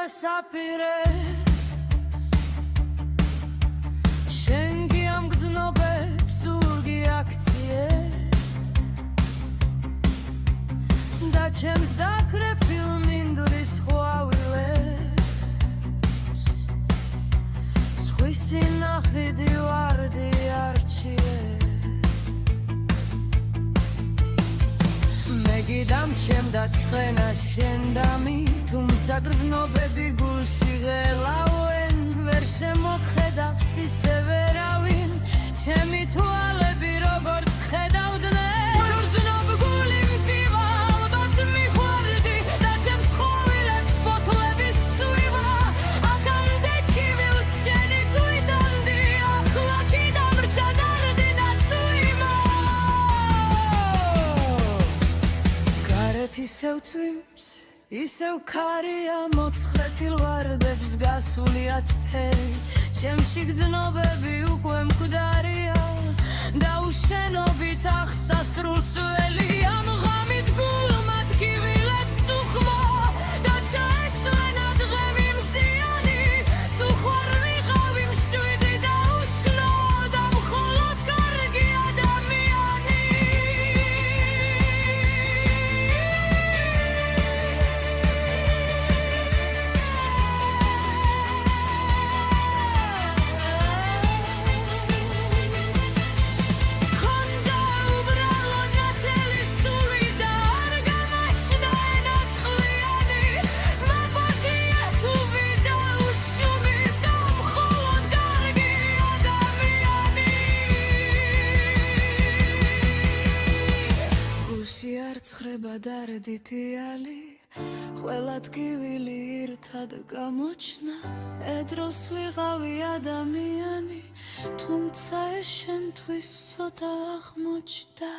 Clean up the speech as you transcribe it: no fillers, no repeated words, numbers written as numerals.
ასაპირებს შენ კი ამ გრძნობებს ზურგი აქციე და ჩემს დაქრეფილ მინდვრის ხვავილებს სხვის სინახიდი ვარდი არჩიე გიდამჩემ და ცხენა შენ და მი თუმცა გრძნობები გულში ღელავენ ვერ შემოხედავს ისე ვერავინ ჩემი თვალები როგორ ხედავდნენ გრძნობ გული მკივა ალბათ მიხვარდი და ჩემს ხოვილებს ფოთლების წვიმა აქამდე ქიმილს შენი წვიდანდი ახლა კიდევ რჩა დარდი და წვიმა ისევ წვიმს, ისევ ქარია მოწყვეტილ ვარდებს გასულიათ ფერი ჩემში გრძნობები უკვე მკვდარია და უშენობით ახსასრულს ველი ამ ღამით გულმა ტკივილებს უხმო და ჩაეცვენა დღემი მზიანი თუ ხარ ვიყავი მშვიდი და უშნო და მხოლოდ კარგი ადამიანი ცხრება დარდითიალი ყველა ტკივილი ერთად გამოჩნდა ედროს ვიღავი ადამიანი თუმცა ეს შენთვის ცოტა აღმოჩნდა